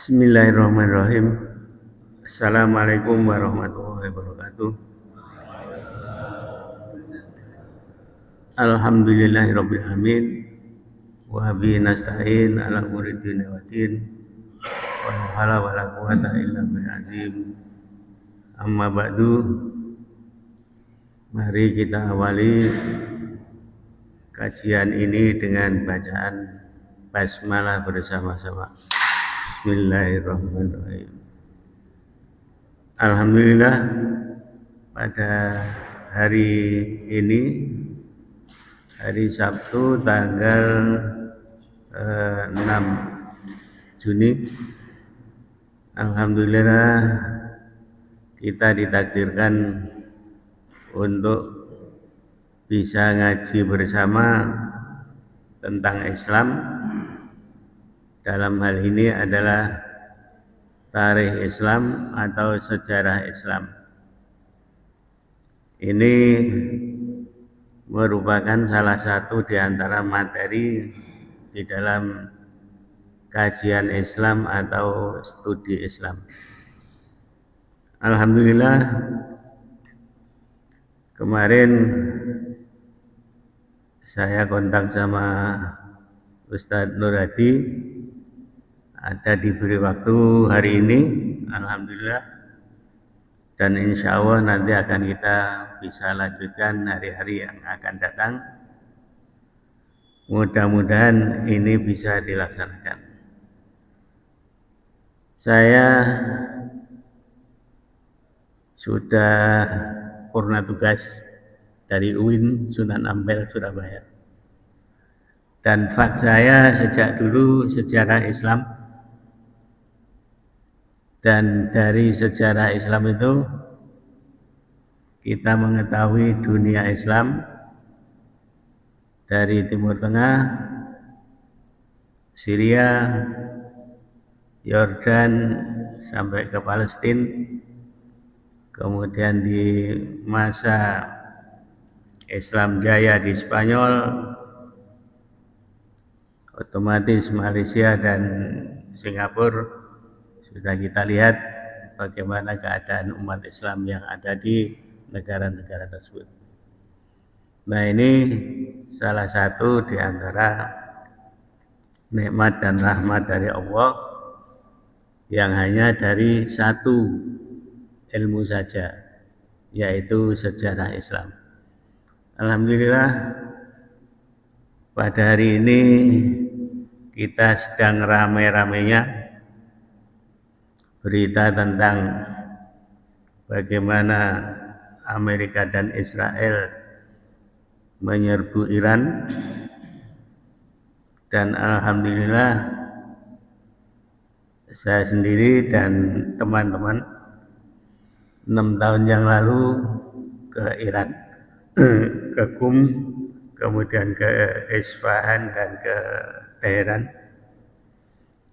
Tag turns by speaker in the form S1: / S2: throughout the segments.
S1: Bismillahirrahmanirrahim. Assalamualaikum warahmatullahi wabarakatuh. Alhamdulillahirabbil alamin. Wa bihi nasta'in ala umuri dunya waddin. Wa la haula wa la quwwata illa billahil azim. Amma ba'du. Mari kita awali kajian ini dengan bacaan basmalah bersama-sama. Bismillahirrahmanirrahim. Alhamdulillah, pada hari ini, hari Sabtu tanggal 6 Juni, alhamdulillah kita ditakdirkan untuk bisa ngaji bersama tentang Islam. Dalam hal ini adalah tarikh Islam atau sejarah Islam. Ini merupakan salah satu di antara materi di dalam kajian Islam atau studi Islam. Alhamdulillah, kemarin saya kontak sama Ustadz Nur Hadi, ada diberi waktu hari ini, alhamdulillah, dan insya Allah nanti akan kita bisa lanjutkan hari-hari yang akan datang. Mudah-mudahan ini bisa dilaksanakan. Saya sudah purna tugas dari UIN Sunan Ampel Surabaya, dan fak saya sejak dulu sejarah Islam. Dan dari sejarah Islam itu kita mengetahui dunia Islam dari Timur Tengah, Syria, Yordan sampai ke Palestina. Kemudian di masa Islam Jaya di Spanyol, otomatis Malaysia dan Singapura. Sudah kita lihat bagaimana keadaan umat Islam yang ada di negara-negara tersebut. Nah, ini salah satu di antara nikmat dan rahmat dari Allah yang hanya dari satu ilmu saja, yaitu sejarah Islam. Alhamdulillah, pada hari ini kita sedang ramai-ramainya berita tentang bagaimana Amerika dan Israel menyerbu Iran, dan alhamdulillah saya sendiri dan teman-teman 6 tahun yang lalu ke Iran, ke Qum, kemudian ke Isfahan dan ke Teheran.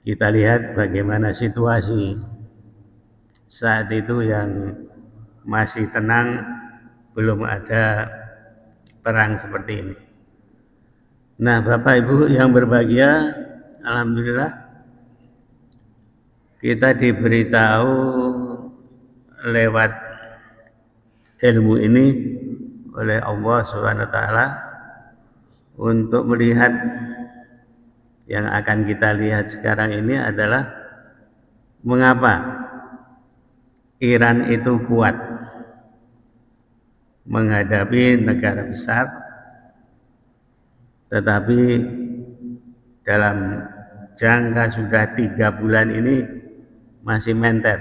S1: Kita lihat bagaimana situasi saat itu yang masih tenang, belum ada perang seperti ini. Nah, Bapak Ibu yang berbahagia, alhamdulillah kita diberitahu lewat ilmu ini oleh Allah SWT untuk melihat yang akan kita lihat sekarang ini adalah mengapa Iran itu kuat menghadapi negara besar, tetapi dalam jangka sudah 3 bulan ini masih menter.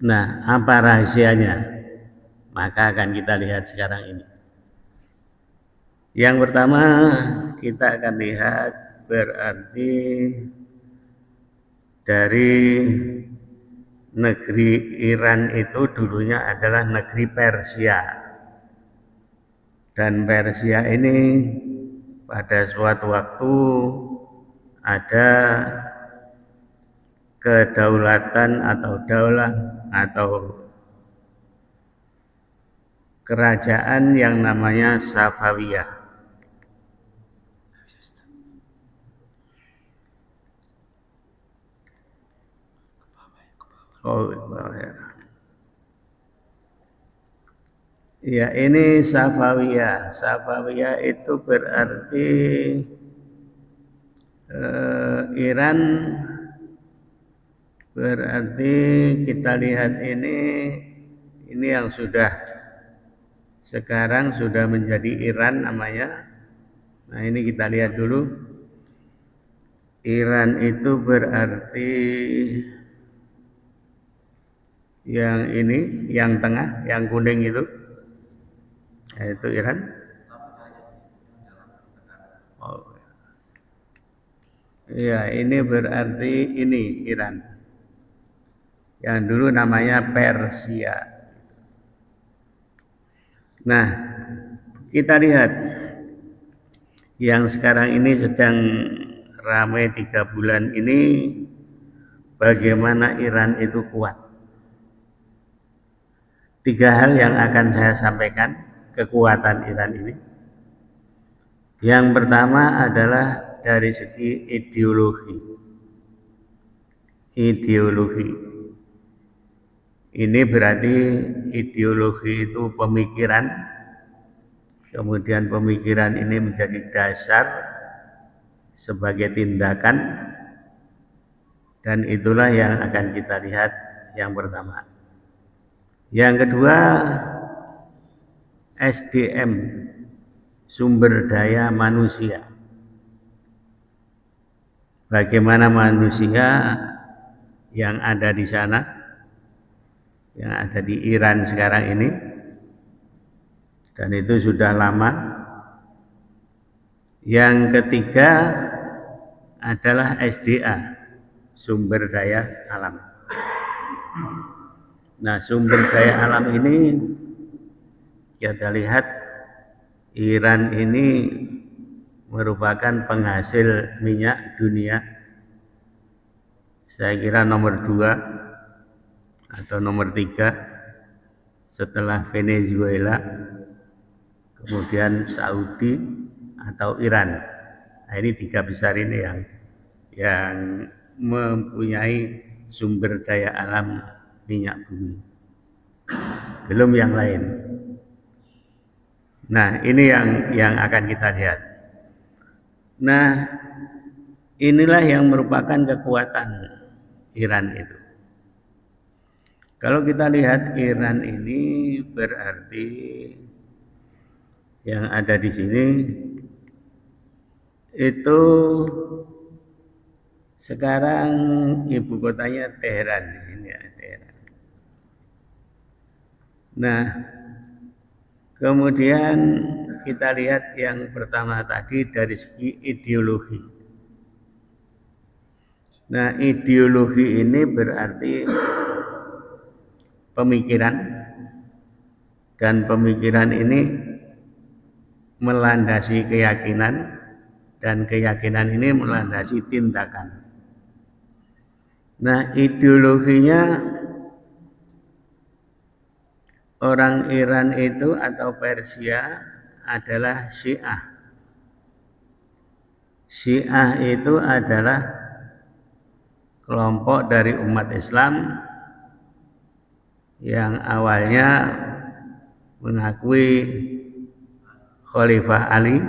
S1: Nah, apa rahasianya? Maka akan kita lihat sekarang ini. Yang pertama, kita akan lihat berarti dari negeri Iran itu dulunya adalah negeri Persia, dan Persia ini pada suatu waktu ada kedaulatan atau daulah atau kerajaan yang namanya Safawiyah. Oh, ya. Ya, ini Safawiyah. Safawiyah itu berarti Iran, berarti kita lihat ini yang sudah sekarang sudah menjadi Iran namanya. Nah, ini kita lihat dulu. Iran itu berarti yang ini, yang tengah, yang kuning itu, yaitu Iran. Oh, iya, ini berarti ini Iran. Yang dulu namanya Persia. Nah, kita lihat yang sekarang ini sedang ramai 3 bulan ini, bagaimana Iran itu kuat. 3 hal yang akan saya sampaikan kekuatan Iran ini. Yang pertama adalah dari segi ideologi. Ini berarti ideologi itu pemikiran, kemudian pemikiran ini menjadi dasar sebagai tindakan, dan itulah yang akan kita lihat yang pertama. Yang kedua, SDM, sumber daya manusia. Bagaimana manusia yang ada di sana, yang ada di Iran sekarang ini, dan itu sudah lama. Yang ketiga adalah SDA, sumber daya alam. Nah, sumber daya alam ini kita lihat Iran ini merupakan penghasil minyak dunia. Saya kira nomor 2 atau nomor 3 setelah Venezuela, kemudian Saudi atau Iran. Nah, ini 3 besar ini yang mempunyai sumber daya alam minyak bumi. Belum yang lain. Nah, ini yang akan kita lihat. Nah, inilah yang merupakan kekuatan Iran itu. Kalau kita lihat Iran ini berarti yang ada di sini itu sekarang ibu kotanya Teheran di sini ya, Teheran. Nah, kemudian kita lihat yang pertama tadi dari segi ideologi. Nah, ideologi ini berarti pemikiran, dan pemikiran ini melandasi keyakinan, dan keyakinan ini melandasi tindakan. Nah, ideologinya orang Iran itu atau Persia adalah Syiah. Syiah itu adalah kelompok dari umat Islam yang awalnya mengakui Khalifah Ali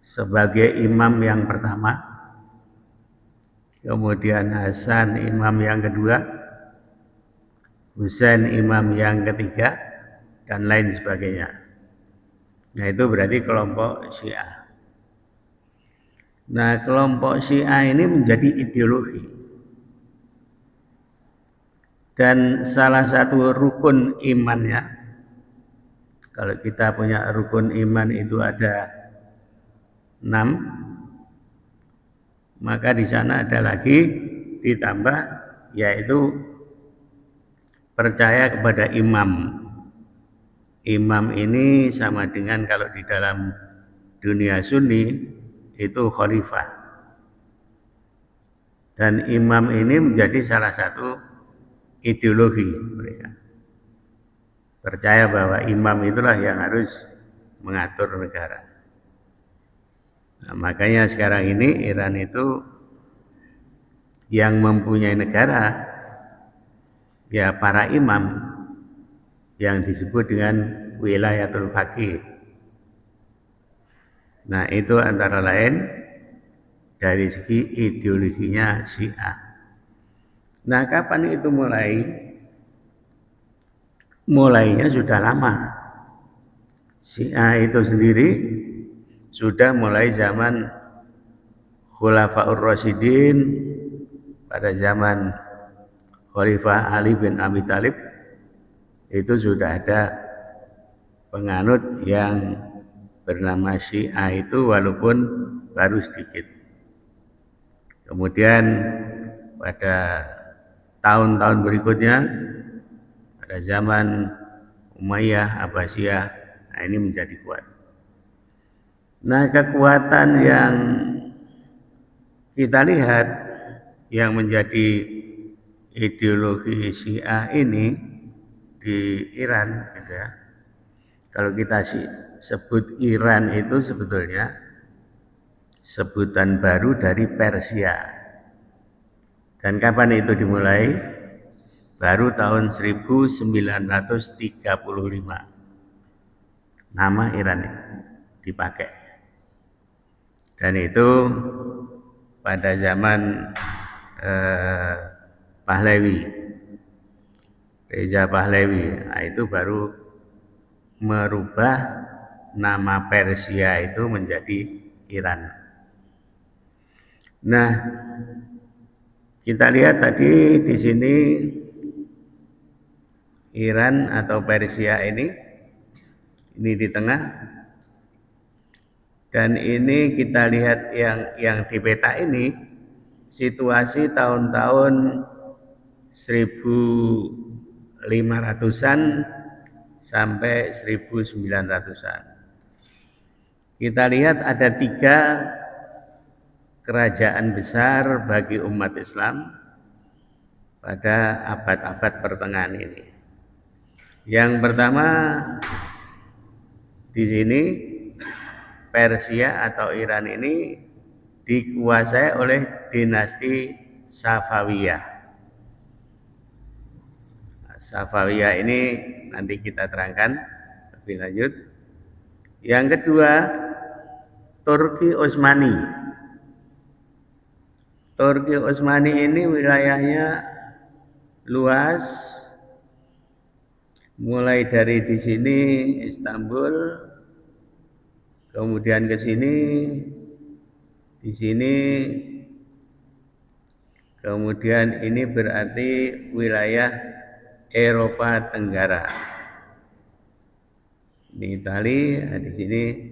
S1: sebagai imam yang pertama, kemudian Hasan imam yang kedua, Husain imam yang ketiga, dan lain sebagainya. Nah, itu berarti kelompok Syiah. Nah, kelompok Syiah ini menjadi ideologi. Dan salah satu rukun imannya, kalau kita punya rukun iman itu ada 6, maka di sana ada lagi ditambah, yaitu percaya kepada imam. Imam ini sama dengan kalau di dalam dunia Sunni itu khalifah. Dan imam ini menjadi salah satu ideologi mereka. Percaya bahwa imam itulah yang harus mengatur negara. Nah, makanya sekarang ini Iran itu yang mempunyai negara ya para imam yang disebut dengan wilayatul faqih. Nah, itu antara lain dari segi ideologinya Syiah. Nah, kapan itu mulai? Mulainya sudah lama. Syiah itu sendiri sudah mulai zaman Khulafaur Rasyidin, pada zaman Khalifah Ali bin Abi Thalib itu sudah ada penganut yang bernama Syiah itu, walaupun baru sedikit. Kemudian pada tahun-tahun berikutnya, pada zaman Umayyah, Abbasiyah, nah ini menjadi kuat. Nah, kekuatan yang kita lihat yang menjadi ideologi Syiah ini di Iran, gitu ya. Kalau kita sebut Iran itu sebetulnya sebutan baru dari Persia. Dan kapan itu dimulai? Baru tahun 1935. Nama Iran dipakai. Dan itu pada zaman Pahlavi, Reza Pahlavi. Nah, itu baru merubah nama Persia itu menjadi Iran. Nah, kita lihat tadi di sini Iran atau Persia ini di tengah. Dan ini kita lihat yang di peta ini situasi tahun-tahun 1500-an sampai 1900-an. Kita lihat ada 3 kerajaan besar bagi umat Islam pada abad-abad pertengahan ini. Yang pertama di sini Persia atau Iran ini dikuasai oleh dinasti Safawiyah. Safawiyah ini nanti kita terangkan lebih lanjut. Yang kedua, Turki Utsmani. Turki Utsmani ini wilayahnya luas, mulai dari di sini Istanbul, kemudian ke sini, di sini, kemudian ini berarti wilayah Eropa Tenggara. Ini Itali, di sini.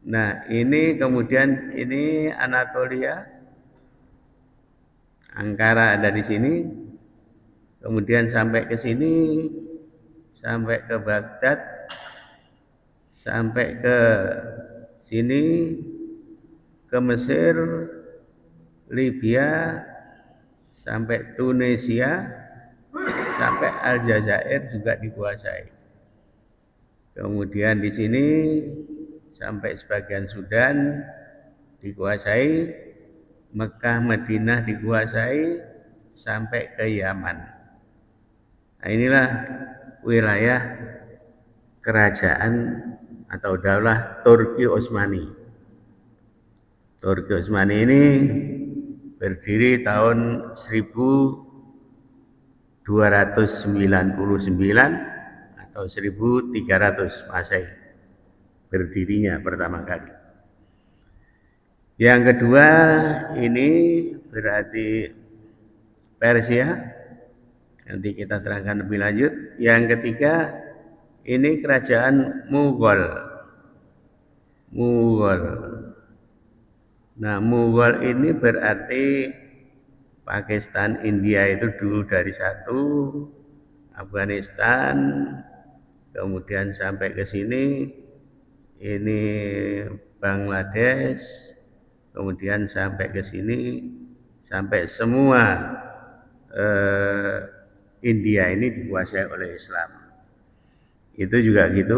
S1: Nah, ini kemudian ini Anatolia, Ankara ada di sini. Kemudian sampai ke sini, sampai ke Baghdad, sampai ke sini, ke Mesir, Libya, sampai Tunisia, sampai Aljazair juga dikuasai. Kemudian di sini sampai sebagian Sudan dikuasai, Mekah, Madinah dikuasai, sampai ke Yaman. Nah, inilah wilayah kerajaan atau daulah Turki Utsmani. Turki Utsmani ini berdiri tahun 1299 atau 1300 Masehi, berdirinya pertama kali. Yang kedua ini berarti Persia, nanti kita terangkan lebih lanjut. Yang ketiga ini kerajaan Mughal. Nah, Mughal ini berarti Pakistan, India itu dulu dari satu, Afghanistan, kemudian sampai ke sini, ini Bangladesh, kemudian sampai ke sini, sampai semua India ini dikuasai oleh Islam. Itu juga gitu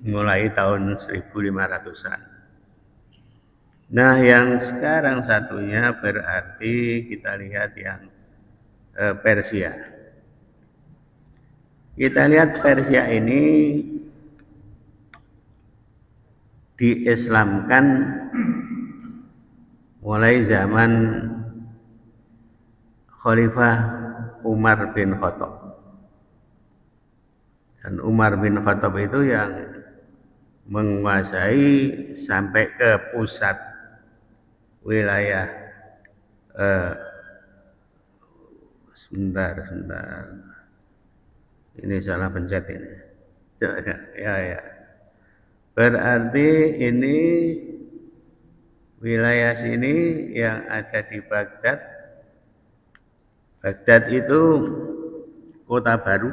S1: mulai tahun 1500-an. Nah, yang sekarang satunya berarti kita lihat yang Persia. Kita lihat Persia ini diislamkan mulai zaman Khalifah Umar bin Khattab. Dan Umar bin Khattab itu yang menguasai sampai ke pusat wilayah sebentar ini salah pencet ini ya berarti ini wilayah sini yang ada di Baghdad. Baghdad itu kota baru.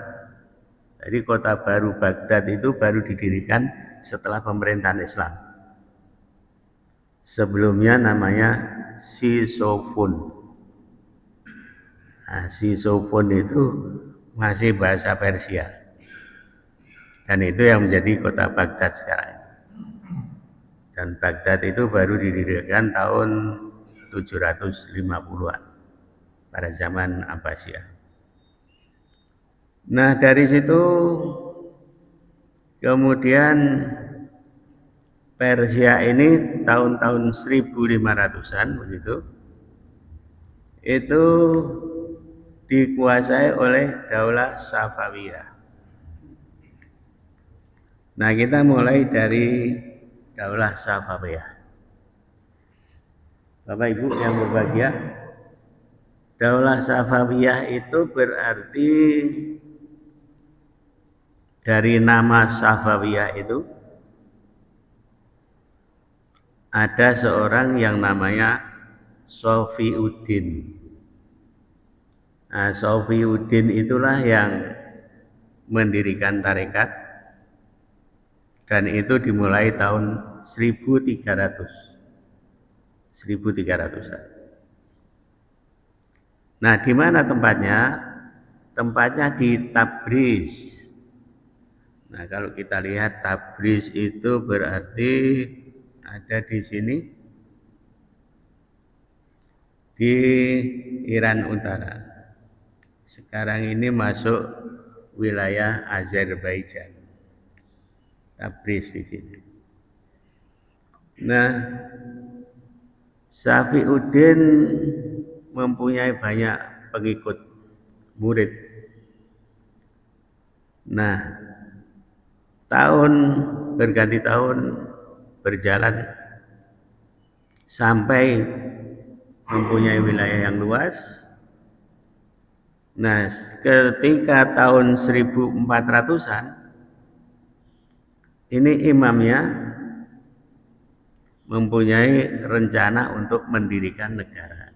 S1: Jadi kota baru Baghdad itu baru didirikan setelah pemerintahan Islam. Sebelumnya namanya Sisofun. Nah, Sisofun itu masih bahasa Persia. Dan itu yang menjadi kota Baghdad sekarang. Dan Baghdad itu baru didirikan tahun 750-an pada zaman Abbasiyah. Nah, dari situ kemudian Persia ini tahun-tahun 1500-an begitu. Itu dikuasai oleh Daulah Safawiyah. Nah, kita mulai dari Daulah Safawiyah. Bapak Ibu yang berbahagia, Daulah Safawiyah itu berarti dari nama Safawiyah itu ada seorang yang namanya Sofiuddin. Nah, Sofiuddin itulah yang mendirikan tarekat dan itu dimulai tahun 1300-an. Nah, di mana tempatnya? Tempatnya di Tabriz. Nah, kalau kita lihat Tabriz itu berarti ada di sini di Iran Utara. Sekarang ini masuk wilayah Azerbaijan. Tabriz di sini. Nah, Safiuddin mempunyai banyak pengikut murid. Nah, tahun berganti tahun berjalan sampai mempunyai wilayah yang luas. Nah, ketika tahun 1400-an ini imamnya mempunyai rencana untuk mendirikan negara.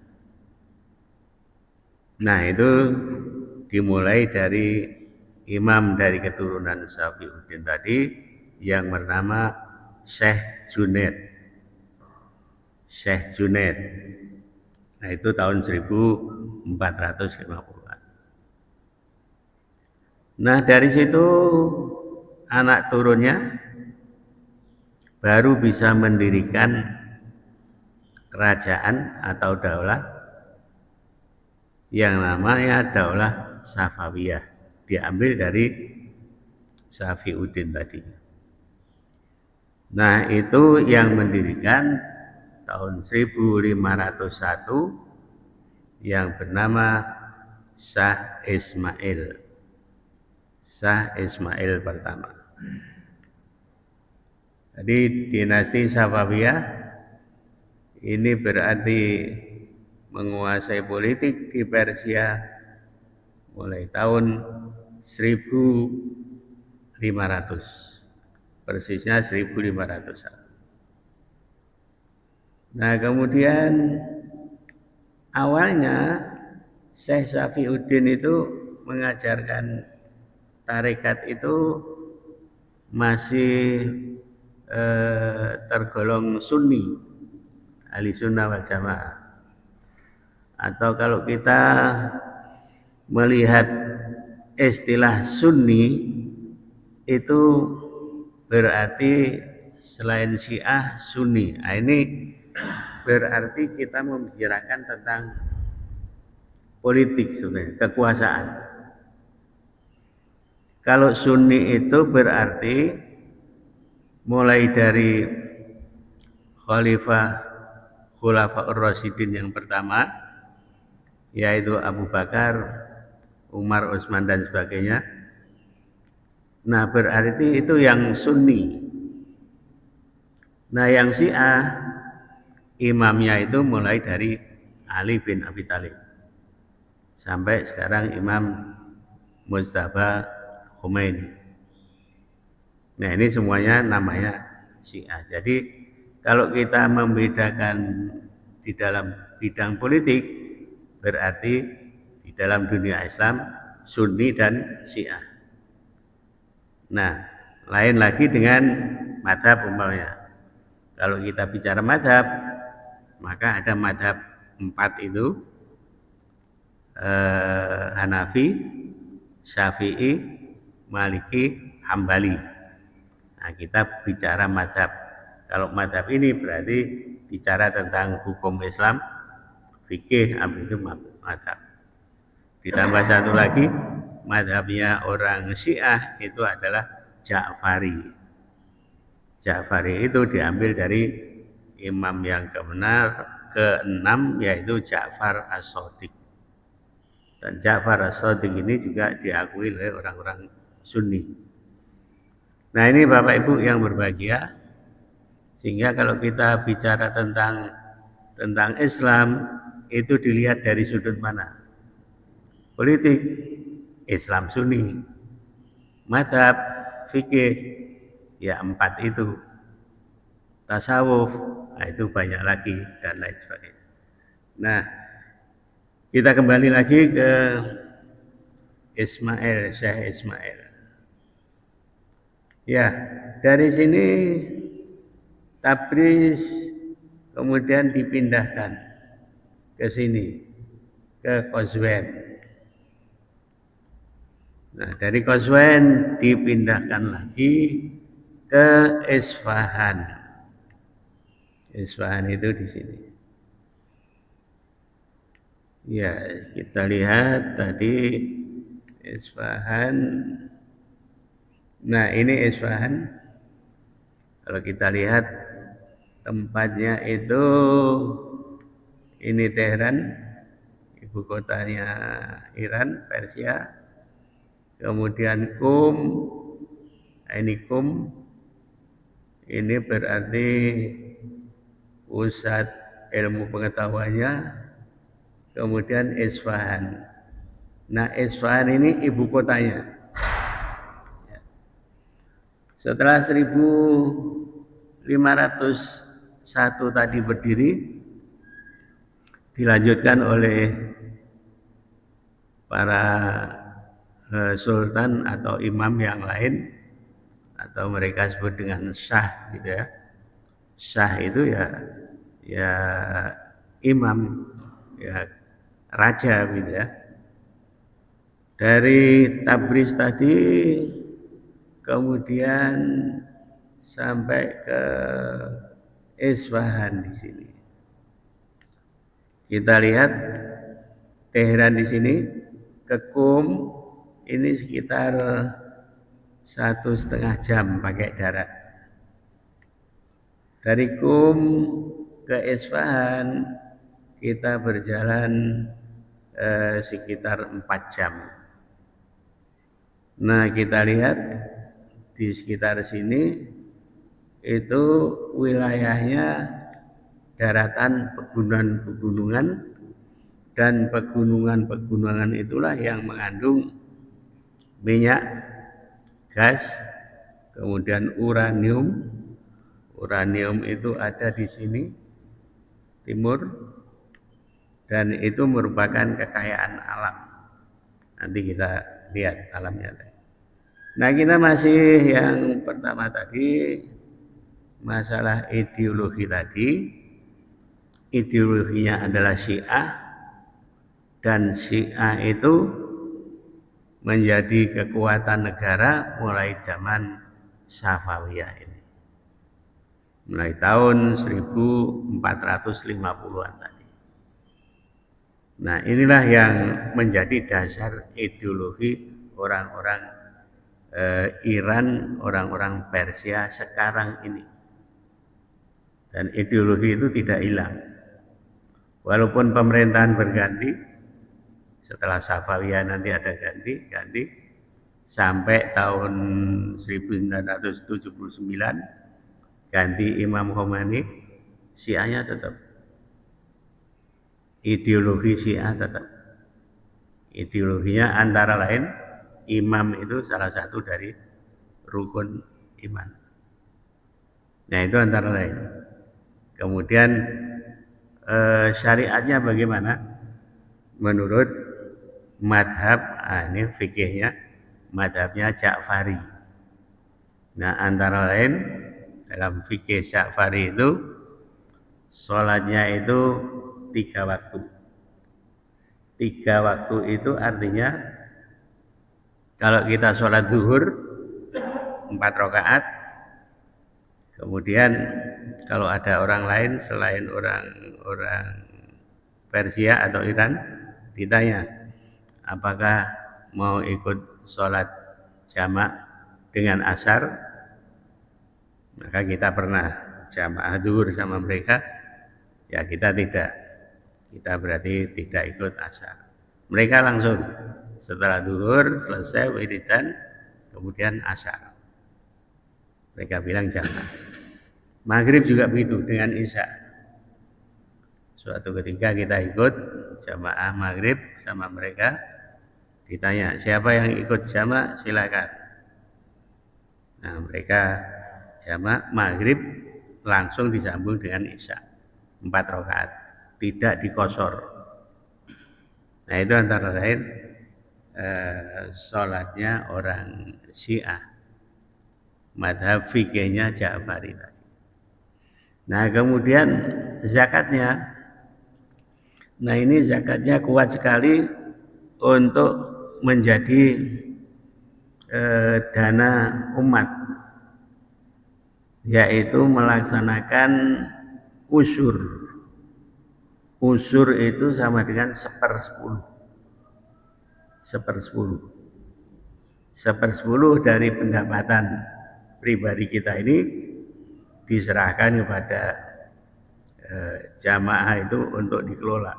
S1: Nah, itu dimulai dari imam dari keturunan Safiuddin tadi yang bernama Syekh Junaid. Syekh Junaid. Nah, itu tahun 1450-an. Nah, dari situ anak turunnya baru bisa mendirikan kerajaan atau daulah yang namanya Daulah Safawiyah, diambil dari Safiuddin tadi. Nah, itu yang mendirikan tahun 1501 yang bernama Shah Ismail. Shah Ismail pertama. Jadi dinasti Safawiyah ini berarti menguasai politik di Persia mulai tahun 1500. Persisnya 1500. Nah, kemudian awalnya Syekh Safiuddin itu mengajarkan tarekat itu masih tergolong Sunni, ahli sunnah wal jamaah. Atau kalau kita melihat istilah Sunni itu berarti selain Syiah Sunni. Nah, ini berarti kita membicarakan tentang politik sebenarnya, kekuasaan. Kalau Sunni itu berarti mulai dari Khulafaur Rasyidin yang pertama, yaitu Abu Bakar, Umar, Utsman dan sebagainya. Nah, berarti itu yang Sunni. Nah, yang Syiah imamnya itu mulai dari Ali bin Abi Thalib sampai sekarang Imam Mujtaba Khomeini. Nah, ini semuanya namanya Syiah. Jadi kalau kita membedakan di dalam bidang politik, berarti di dalam dunia Islam Sunni dan Syiah. Nah, lain lagi dengan mazhab umpamanya. Kalau kita bicara mazhab, maka ada mazhab 4 itu, Hanafi, Syafi'i, Maliki, Hambali. Nah, kita bicara mazhab. Kalau mazhab ini berarti bicara tentang hukum Islam, fikih, itu mazhab. Ditambah satu lagi, mazhabnya orang Syiah itu adalah Ja'fari. Ja'fari itu diambil dari imam yang keenam yaitu Ja'far As-Shadiq. Dan Ja'far As-Shadiq ini juga diakui oleh orang-orang Sunni. Nah, ini Bapak Ibu yang berbahagia, sehingga kalau kita bicara tentang Islam itu dilihat dari sudut mana? Politik, Islam Sunni. Mazhab, fikih, ya 4 itu. Tasawuf, nah itu banyak lagi dan lain sebagainya. Nah, kita kembali lagi ke Syekh Ismail. Ya, dari sini Tabriz kemudian dipindahkan ke sini, ke Qazwin. Nah, dari Qazwin dipindahkan lagi ke Isfahan. Isfahan itu di sini. Ya, kita lihat tadi Isfahan. Nah, ini Isfahan. Kalau kita lihat tempatnya itu, ini Teheran, ibu kotanya Iran, Persia. Kemudian Qum, ini Qum, ini berarti pusat ilmu pengetahuannya. Kemudian Isfahan. Nah, Isfahan ini ibu kotanya. Setelah 1501 tadi berdiri, dilanjutkan oleh para sultan atau imam yang lain, atau mereka sebut dengan syah gitu ya. Syah itu ya imam, ya raja gitu ya. Dari Tabriz tadi kemudian sampai ke Isfahan di sini. Kita lihat Teheran di sini, ke Qum ini sekitar 1,5 jam pakai darat. Dari Qum ke Isfahan kita berjalan sekitar 4 jam. Nah, kita lihat di sekitar sini itu wilayahnya daratan, pegunungan-pegunungan, dan pegunungan-pegunungan itulah yang mengandung minyak, gas, kemudian uranium. Uranium itu ada di sini timur, dan itu merupakan kekayaan alam. Nanti kita lihat alamnya. Nah, kita masih yang pertama tadi, masalah ideologi tadi. Ideologinya adalah Syiah, dan Syiah itu menjadi kekuatan negara mulai zaman Safawiyah ini, mulai tahun 1450-an tadi. Nah, inilah yang menjadi dasar ideologi orang-orang Iran, orang-orang Persia sekarang ini. Dan ideologi itu tidak hilang. Walaupun pemerintahan berganti, setelah Safawiyah nanti ada ganti sampai tahun 1979 ganti Imam Khomeini, Syiahnya tetap. Ideologi Syiah tetap. Ideologinya antara lain imam itu salah satu dari rukun iman. Nah, itu antara lain. Kemudian syariatnya bagaimana? Menurut madhab, ini fikihnya, madhabnya Ja'fari. Nah, antara lain dalam fikih Ja'fari itu sholatnya itu 3 waktu. 3 waktu itu artinya kalau kita sholat zuhur 4 rakaat, kemudian kalau ada orang lain selain orang Persia atau Iran ditanya apakah mau ikut sholat jamak dengan asar, maka kita pernah jamaah zuhur sama mereka, ya kita tidak, kita berarti tidak ikut asar. Mereka langsung setelah zuhur selesai wiridan kemudian asar, mereka bilang jamaah. Maghrib juga begitu dengan isya. Suatu ketika kita ikut jamaah maghrib sama mereka, ditanya siapa yang ikut jamaah silakan. Nah, mereka jamaah maghrib langsung disambung dengan isya 4 rakaat, tidak dikosor. Nah, itu antara lain sholatnya orang Syiah, madhab fikihnya Ja'fari tadi. Nah, kemudian zakatnya, nah ini zakatnya kuat sekali untuk menjadi dana umat, yaitu melaksanakan usyur. Usyur itu sama dengan 1/10. 1/10 dari pendapatan pribadi kita ini diserahkan kepada jamaah itu untuk dikelola,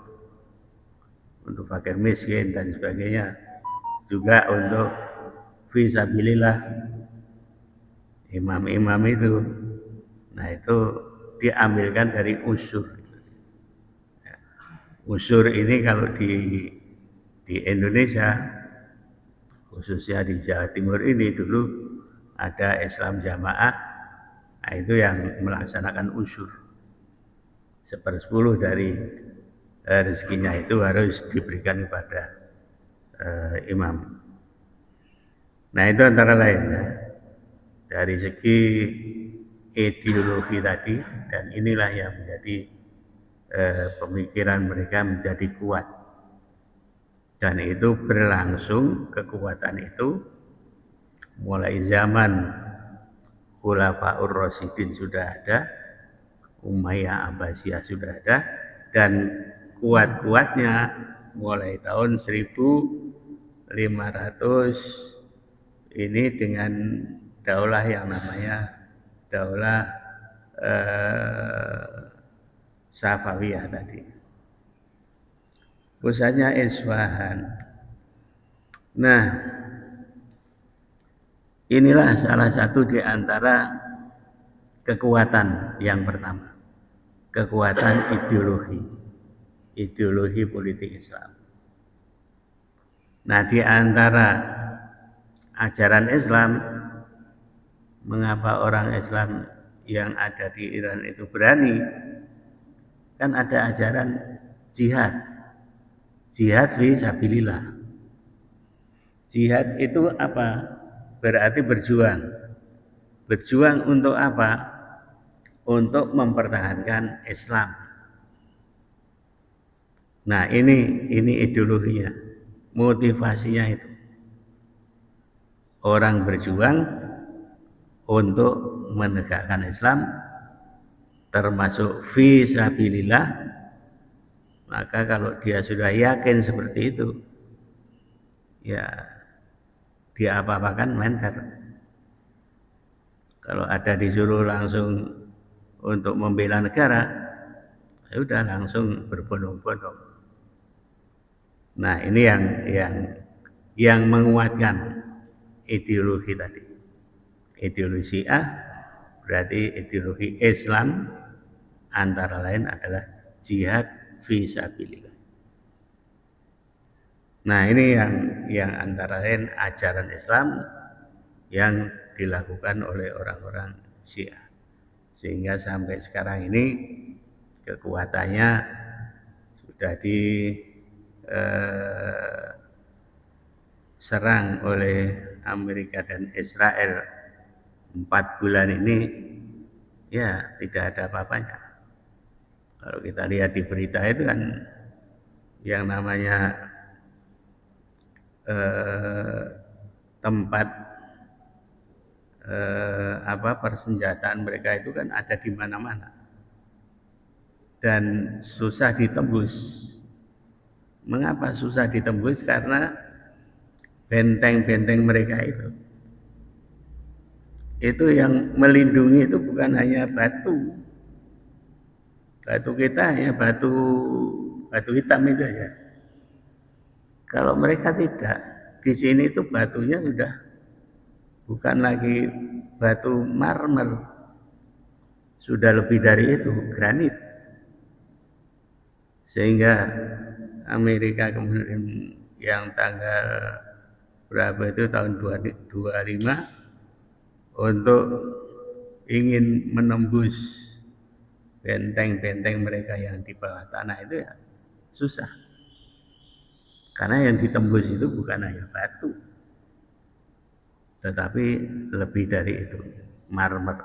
S1: untuk fakir miskin dan sebagainya, juga untuk fisabilillah imam-imam itu. Nah, itu diambilkan dari usyur. Usyur ini kalau di Indonesia, khususnya di Jawa Timur ini dulu ada Islam Jamaah, nah itu yang melaksanakan usyur. 1/10 dari rezekinya itu harus diberikan kepada imam. Nah, itu antara lain ya. Dari segi ideologi tadi, dan inilah yang menjadi pemikiran mereka menjadi kuat. Dan itu berlangsung, kekuatan itu mulai zaman Khulafaur Rasyidin sudah ada, Umayyah Abbasiyah sudah ada, dan kuat-kuatnya mulai tahun 1500 ini dengan daulah yang namanya daulah Safawiyah tadi. Pusatnya Isfahan. Nah, inilah salah satu di antara kekuatan yang pertama. Kekuatan ideologi politik Islam. Nah, di antara ajaran Islam, mengapa orang Islam yang ada di Iran itu berani? Kan ada ajaran jihad. Jihad fi sabilillah. Jihad itu apa? Berarti berjuang. Berjuang untuk apa? Untuk mempertahankan Islam. Nah, ini ideologinya, motivasinya itu. Orang berjuang untuk menegakkan Islam, termasuk fi sabilillah, Maka kalau dia sudah yakin seperti itu, ya dia apa-apakan menter. Kalau ada disuruh langsung untuk membela negara, ya udah langsung berbondong-bondong. Nah, ini yang menguatkan ideologi tadi. Ideologi Syiah berarti ideologi Islam antara lain adalah jihad fisabilillah. Nah, ini yang antara lain ajaran Islam yang dilakukan oleh orang-orang Syiah. Sehingga sampai sekarang ini kekuatannya sudah diserang oleh Amerika dan Israel 4 bulan ini, ya tidak ada apa-apanya. Kalau kita lihat di berita itu kan yang namanya tempat persenjataan mereka itu kan ada di mana-mana dan susah ditembus. Mengapa susah ditembus? Karena benteng-benteng mereka itu yang melindungi itu bukan hanya batu kita hanya batu hitam itu aja. Kalau mereka tidak, di sini itu batunya sudah bukan lagi batu marmer, sudah lebih dari itu, granit. Sehingga Amerika kemudian yang tanggal berapa itu tahun 2025 untuk ingin menembus benteng-benteng mereka yang di bawah tanah itu ya susah. Karena yang ditembus itu bukan hanya batu, tetapi lebih dari itu, marmer,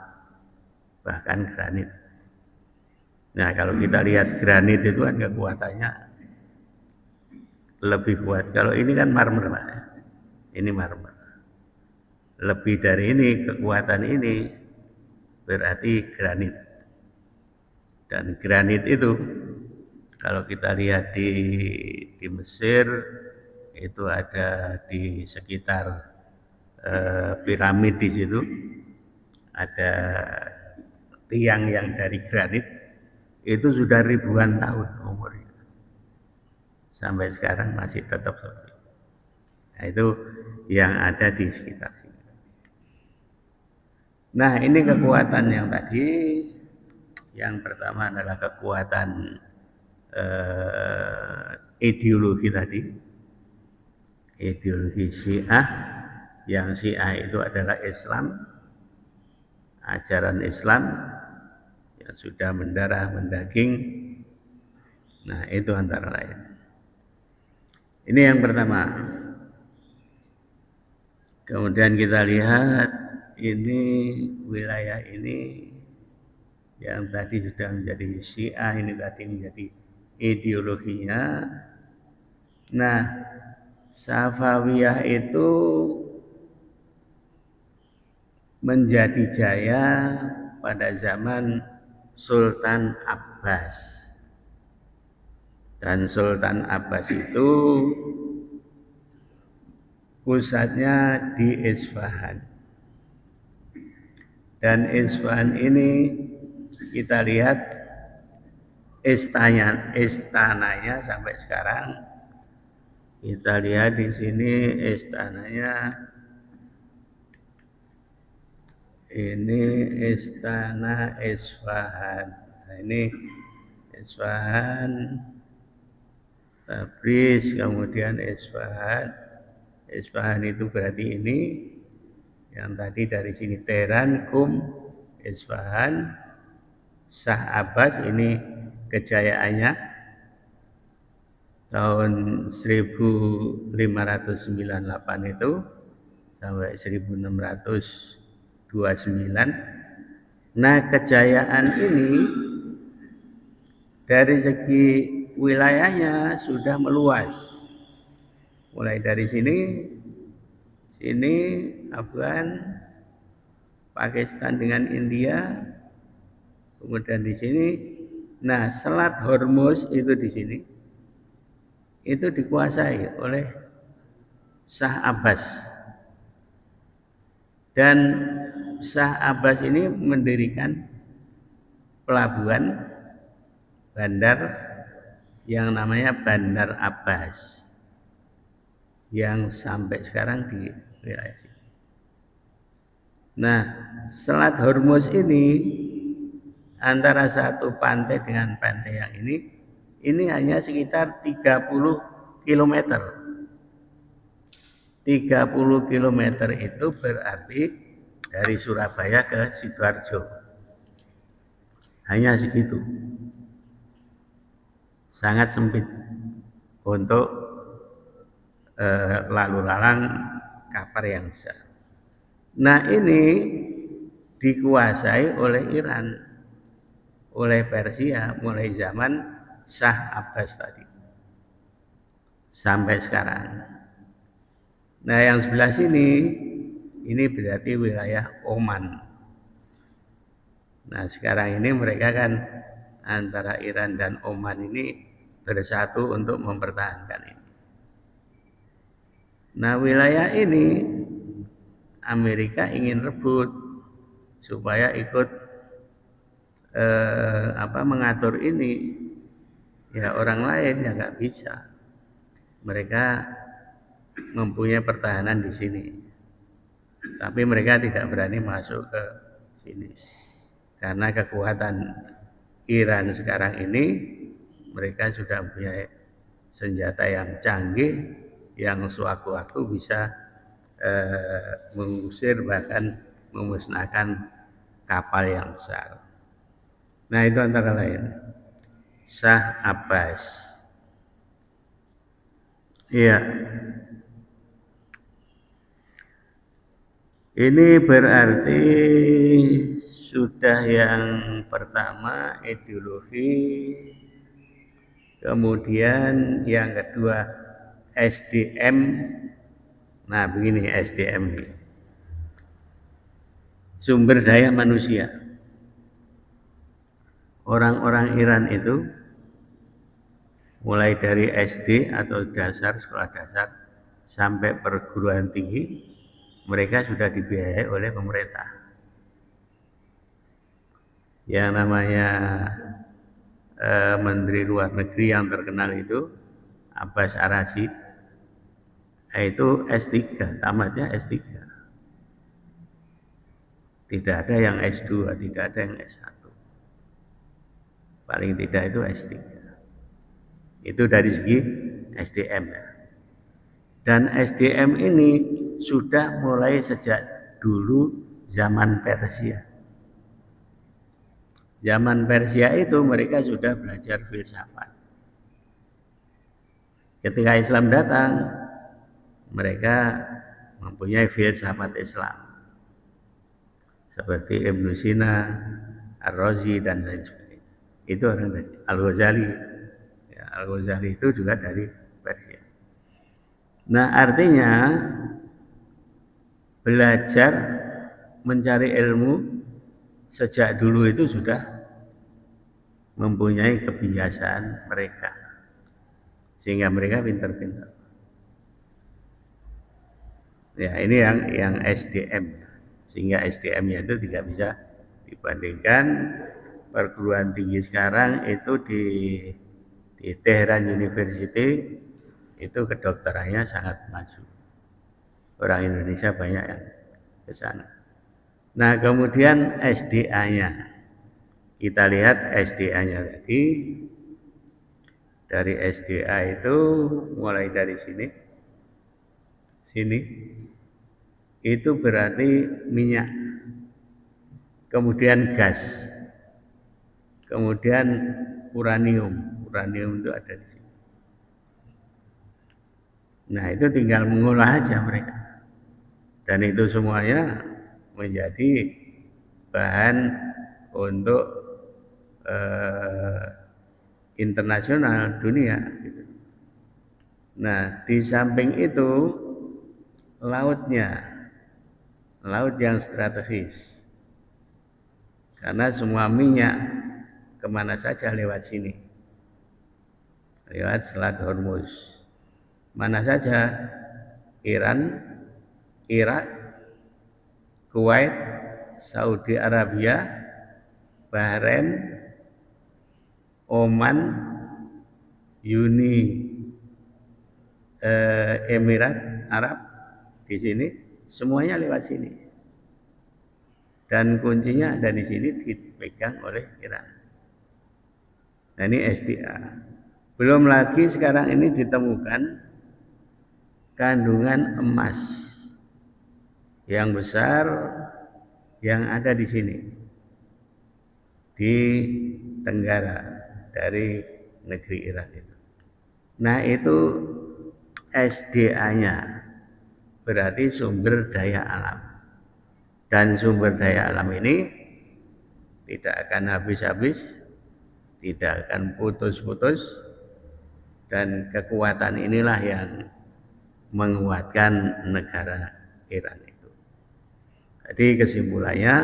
S1: bahkan granit. Nah, kalau kita lihat granit itu kan kekuatannya lebih kuat. Kalau ini kan marmer, Pak. Ini marmer. Lebih dari ini, kekuatan ini berarti granit. Dan granit itu kalau kita lihat di Mesir itu ada di sekitar piramid di situ ada tiang yang dari granit itu sudah ribuan tahun umurnya. Sampai sekarang masih tetap seperti itu. Nah, itu yang ada di sekitar sini. Nah, ini kekuatan yang tadi. Yang pertama adalah kekuatan ideologi tadi, ideologi Syiah. Yang Syiah itu adalah Islam, ajaran Islam yang sudah mendarah mendaging. Nah, itu antara lain. Ini yang pertama. Kemudian kita lihat ini wilayah ini yang tadi sudah menjadi Syiah, ini tadi menjadi ideologinya. Nah, Safawiyah itu menjadi jaya pada zaman Sultan Abbas. Dan Sultan Abbas itu pusatnya di Isfahan. Dan Isfahan ini kita lihat istananya sampai sekarang. Kita lihat di sini istananya. Ini istana Isfahan. Nah, ini Isfahan, Tabriz, kemudian Isfahan. Isfahan itu berarti ini yang tadi dari sini Teheran, Qum, Isfahan, Shah Abbas, ini kejayaannya tahun 1598 itu sampai 1629. Nah, kejayaan ini dari segi wilayahnya sudah meluas. Mulai dari sini Afgan, Pakistan dengan India, kemudian di sini Nah, Selat Hormuz itu di sini itu dikuasai oleh Shah Abbas. Dan Shah Abbas ini mendirikan pelabuhan bandar yang namanya Bandar Abbas yang sampai sekarang di wilayah sini. Nah, Selat Hormuz ini antara satu pantai dengan pantai yang ini hanya sekitar 30 km. 30 km itu berarti dari Surabaya ke Sidoarjo. Hanya segitu. Sangat sempit untuk lalu lalang kapal yang besar. Nah, ini dikuasai oleh Iran, oleh Persia mulai zaman Shah Abbas tadi sampai sekarang. Nah, yang sebelah sini ini berarti wilayah Oman. Nah, sekarang ini mereka kan antara Iran dan Oman ini bersatu untuk mempertahankan ini. Nah, wilayah ini Amerika ingin rebut supaya ikut mengatur ini. Ya, orang lain ya nggak bisa. Mereka mempunyai pertahanan di sini, tapi mereka tidak berani masuk ke sini karena kekuatan Iran sekarang ini mereka sudah punya senjata yang canggih yang sewaktu-waktu bisa mengusir bahkan memusnahkan kapal yang besar. Nah, itu antara lain Shah Abbas. Iya. Ini berarti sudah yang pertama ideologi, kemudian yang kedua SDM. Nah, begini SDM ini. Sumber daya manusia. Orang-orang Iran itu mulai dari SD atau dasar, sekolah dasar sampai perguruan tinggi, mereka sudah dibiayai oleh pemerintah. Yang namanya Menteri Luar Negeri yang terkenal itu Abbas Araghchi, itu S3, tamatnya S3. Tidak ada yang S2, tidak ada yang S1. Paling tidak itu S3. Itu dari segi SDM ya. Dan SDM ini sudah mulai sejak dulu zaman Persia. Zaman Persia itu mereka sudah belajar filsafat. Ketika Islam datang, mereka mempunyai filsafat Islam. Seperti Ibn Sina, Ar-Razi dan lain sebagainya. Itu orang dari Al-Ghazali. Ya, Al-Ghazali itu juga dari Persia. Nah, artinya belajar mencari ilmu sejak dulu itu sudah mempunyai kebiasaan mereka, sehingga mereka pintar-pintar. Ya, ini yang SDM, sehingga SDM-nya itu tidak bisa dibandingkan. Perguruan tinggi sekarang itu di Tehran University itu kedokterannya sangat maju. Orang Indonesia banyak yang ke sana. Nah, kemudian SDA-nya. Kita lihat SDA-nya tadi. Dari SDA itu mulai dari sini. Itu berarti minyak. Kemudian gas. Kemudian uranium itu ada di sini. Nah, itu tinggal mengolah aja mereka. Dan itu semuanya menjadi bahan untuk internasional dunia. Nah, di samping itu laut yang strategis. Karena semua minyak kemana saja lewat sini, lewat Selat Hormuz. Mana saja, Iran, Irak, Kuwait, Saudi Arabia, Bahrain, Oman, Emirat Arab, di sini semuanya lewat sini. Dan kuncinya ada di sini, dipegang oleh Iran. Nah, ini SDA. Belum lagi sekarang ini ditemukan kandungan emas yang besar yang ada di sini, di Tenggara dari negeri Iran itu. Nah, itu SDA-nya, berarti sumber daya alam. Dan sumber daya alam ini tidak akan habis-habis, tidak akan putus-putus, dan kekuatan inilah yang menguatkan negara Iran itu. Jadi kesimpulannya,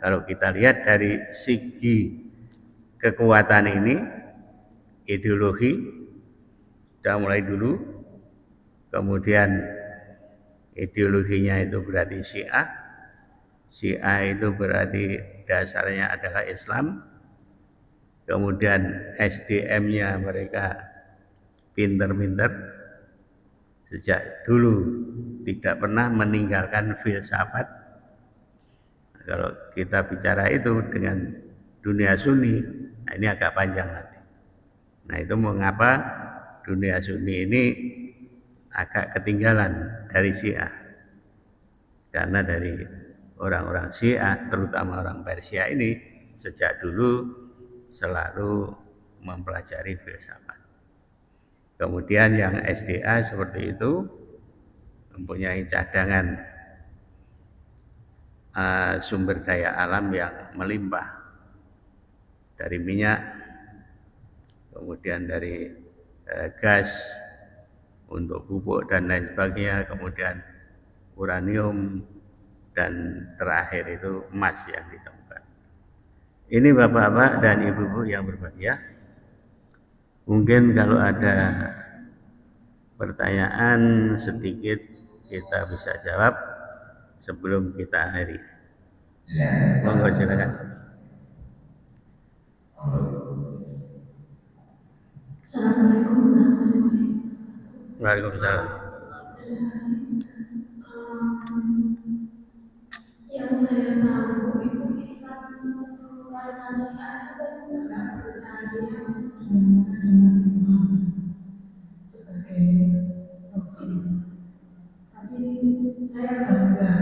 S1: kalau kita lihat dari segi kekuatan ini, ideologi sudah mulai dulu, kemudian ideologinya itu berarti Syiah. Syiah itu berarti dasarnya adalah Islam. Kemudian SDM-nya mereka pinter-pinter, sejak dulu tidak pernah meninggalkan filsafat. Kalau kita bicara itu dengan dunia Sunni, nah ini agak panjang nanti. Nah, itu mengapa dunia Sunni ini agak ketinggalan dari Syiah. Karena dari orang-orang Syiah, terutama orang Persia ini, sejak dulu selalu mempelajari filsafat. Kemudian yang SDA seperti itu mempunyai cadangan sumber daya alam yang melimpah, dari minyak, kemudian dari gas untuk pupuk dan lain sebagainya, kemudian uranium, dan terakhir itu emas yang ditemukan. Ini bapak-bapak dan ibu-ibu yang berbahagia, mungkin kalau ada pertanyaan sedikit kita bisa jawab sebelum kita akhiri. Monggo silakan.
S2: Assalamualaikum warahmatullahi wabarakatuh.
S1: Waalaikumsalam.
S2: Terima kasih. Yang saya tahu itu Iran itu karena Syiah itu kan nggak percaya dengan kalimat Muhammad sebagai Rasul. Tapi saya bangga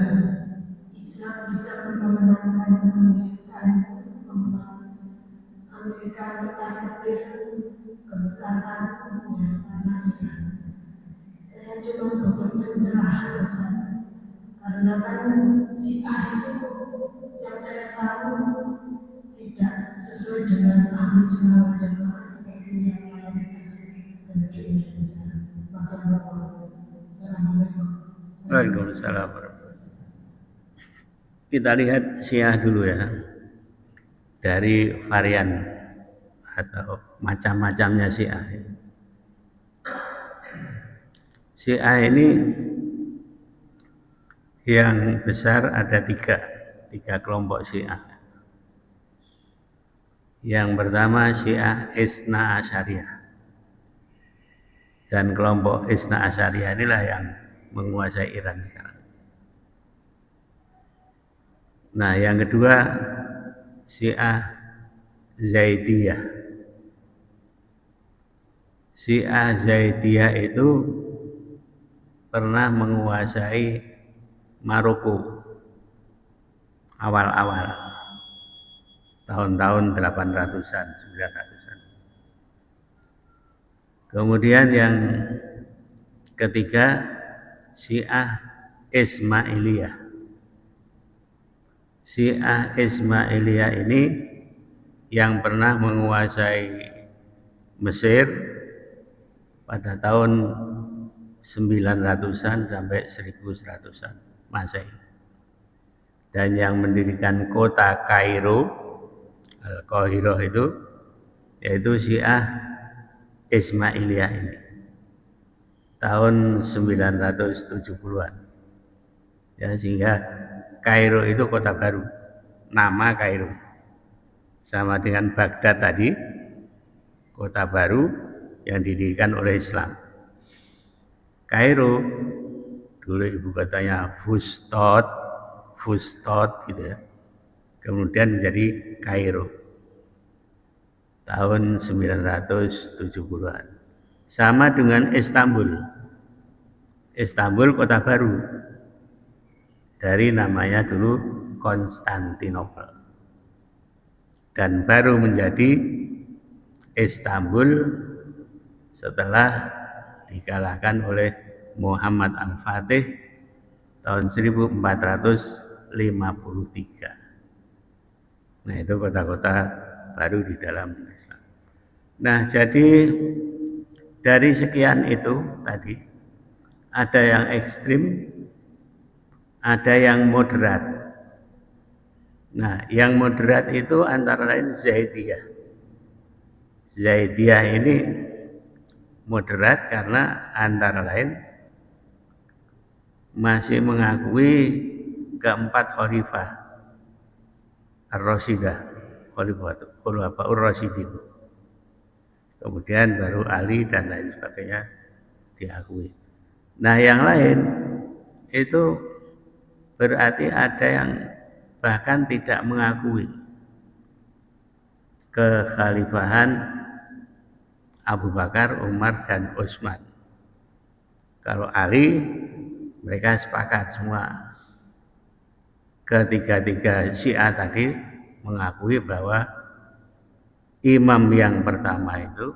S2: Islam bisa memenangkan Amerika, membuat Amerika ketar-ketir kebenaran ya, karena Iran. Saya cuma butuh pencerahan, Ustaz. Karena kan Syiah itu yang saya tahu tidak sesuai dengan Ahlus Sunnah wal Jamaah seperti yang mayoritas penduduk Indonesia. Maka Assalamualaikum.
S1: Waalaikumsalam. Kita lihat Syiah dulu ya, dari varian atau macam-macamnya Syiah. Syiah ini yang besar ada tiga kelompok Syiah. Yang pertama Syiah Isna Asyariyah, dan kelompok Isna Asyariyah inilah yang menguasai Iran sekarang. Nah, yang kedua Syiah Zaidiyah. Syiah Zaidiyah itu pernah menguasai Maroko awal-awal tahun-tahun 800-an, 900-an. Kemudian yang ketiga Syiah Ismailiyah. Syiah Ismailiyah ini yang pernah menguasai Mesir pada tahun 900-an sampai 1100-an Masehi. Dan yang mendirikan kota Kairo Al-Qahirah itu, yaitu Syiah Ismailiyah ini tahun 970-an. Ya, sehingga Kairo itu kota baru, nama Kairo sama dengan Baghdad tadi, kota baru yang didirikan oleh Islam. Kairo dulu ibu kotanya Fustot gitu ya. Kemudian menjadi Kairo tahun 970-an. Sama dengan Istanbul. Istanbul kota baru dari namanya dulu Konstantinopel. Dan baru menjadi Istanbul setelah dikalahkan oleh Muhammad Al-Fatih tahun 1453. Nah, itu kota-kota baru di dalam Islam. Nah, jadi dari sekian itu tadi ada yang ekstrim, ada yang moderat. Nah, yang moderat itu antara lain Zaidiyah. Zaidiyah ini moderat karena antara lain masih mengakui keempat khalifah Ar-Rasyidah, Khulafaur Rasyidin. Kemudian baru Ali dan lain sebagainya diakui. Nah, yang lain itu berarti ada yang bahkan tidak mengakui kekhalifahan Abu Bakar, Umar, dan Utsman. Kalau Ali, mereka sepakat semua. Ketiga-tiga Syiah tadi mengakui bahwa imam yang pertama itu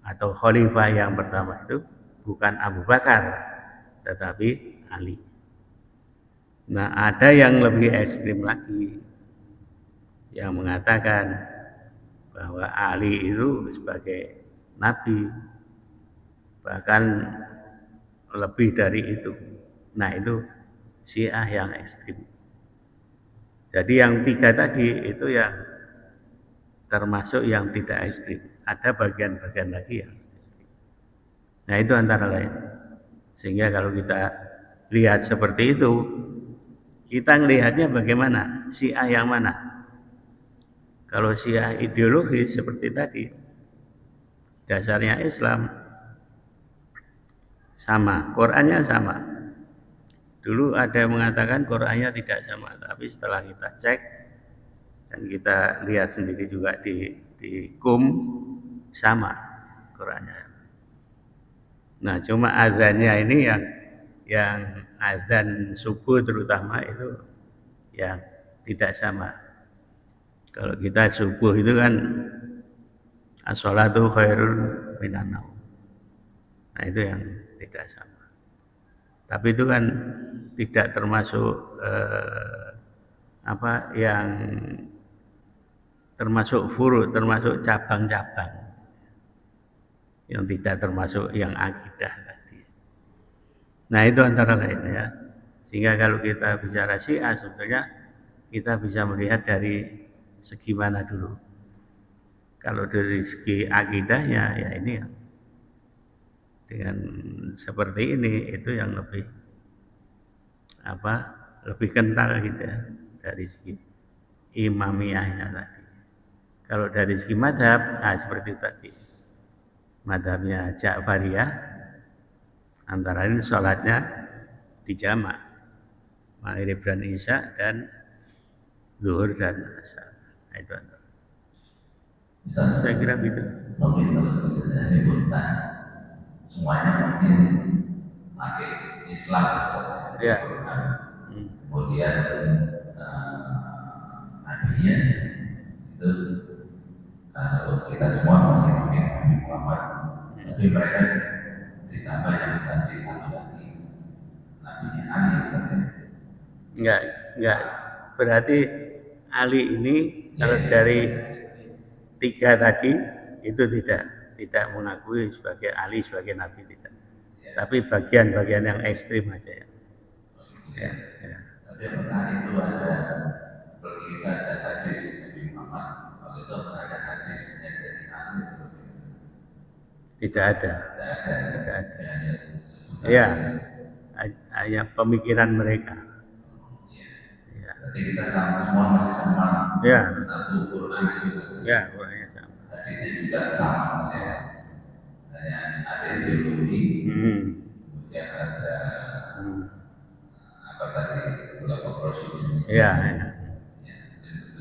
S1: atau khalifah yang pertama itu bukan Abu Bakar tetapi Ali. Nah, ada yang lebih ekstrim lagi yang mengatakan bahwa Ali itu sebagai nabi, bahkan lebih dari itu. Nah, itu Syiah yang ekstrim. Jadi yang tiga tadi itu yang termasuk yang tidak ekstrim. Ada bagian-bagian lagi yang ekstrim. Nah, itu antara lain. Sehingga kalau kita lihat seperti itu, kita melihatnya bagaimana? Syiah yang mana? Kalau Syiah ideologis seperti tadi, dasarnya Islam, sama, Qurannya sama. Dulu ada yang mengatakan Qurannya tidak sama, tapi setelah kita cek dan kita lihat sendiri juga di KUM sama Qurannya. Nah, cuma azannya ini yang azan subuh terutama itu yang tidak sama. Kalau kita subuh itu kan as-sholatu khairun minan naum. Nah, itu yang tidak sama. Tapi itu kan tidak termasuk yang termasuk furu, termasuk cabang-cabang yang tidak termasuk yang akidah tadi. Nah, itu antara lain ya. Sehingga kalau kita bicara Syiah sebetulnya kita bisa melihat dari segi mana dulu. Kalau dari segi akidahnya ya ini ya. Dengan seperti ini itu yang lebih kental gitu ya dari segi imamiyahnya tadi. Kalau dari segi mazhab, seperti tadi mazhabnya Ja'fariyah antara lain sholatnya dijamak maghrib dan isya dan zuhur dan asar. Nah, itu antara. Saya kira gitu.
S3: Mungkin kalau bisa disebutkan semuanya mungkin pakai Islam
S1: ya.
S3: Kemudian nabinya itu kalau kita semua masih pakai Nabi Muhammad, tapi mereka ditambah yang tadi satu lagi nabinya Ali tadi.
S1: Enggak. Berarti Ali ini kalau dari tiga tadi itu tidak mengakui sebagai Ali sebagai nabi tidak. Tapi bagian-bagian yang ekstrim aja ya.
S3: Tapi apakah itu ada bagi kita ada hadis Nabi Muhammad
S1: Tidak ada.
S3: Tidak ada.
S1: Tidak ada.
S3: Hanya sebutan
S1: Ya,
S3: saja.
S1: hanya pemikiran mereka.
S3: Iya.
S1: Ya,
S3: Berarti kita semua masih sama.
S1: ya,
S3: Satu Quran itu katanya.
S1: ya, orangnya sama.
S3: Hadisnya juga sama masih. Hanya ada ideologi, kemudian ada apa tadi ulama progresif.
S1: Ya, ya.
S3: Ya,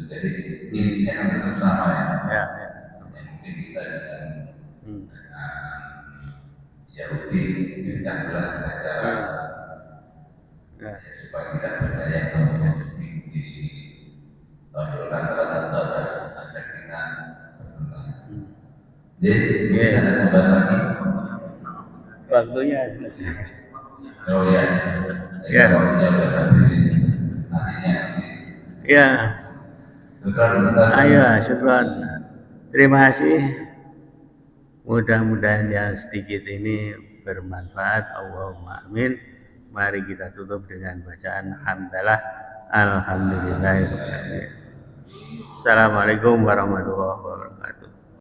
S3: jadi intinya kan tetap sama ya.
S1: Ya, ya.
S3: Hanya mungkin kita dengan
S1: Hmm.
S3: Yahudi dipecah belah dengan cara
S1: Ya.
S3: supaya tidak percaya kalau ditonjolkan salah satu ada kita bertentangan. Jadi mungkin ada tambahan lagi.
S1: Waktunya selesai.
S3: Oh ya,
S1: Ya.
S3: waktunya udah habis ini. Nantinya nanti.
S1: Ya,
S3: Syukran Ustaz.
S1: ayo, syukron. Terima kasih. Mudah-mudahan yang sedikit ini bermanfaat. Allahumma amin. Mari kita tutup dengan bacaan hamdalah. Alhamdulillahirrahmanirrahim. Assalamualaikum warahmatullahi wabarakatuh.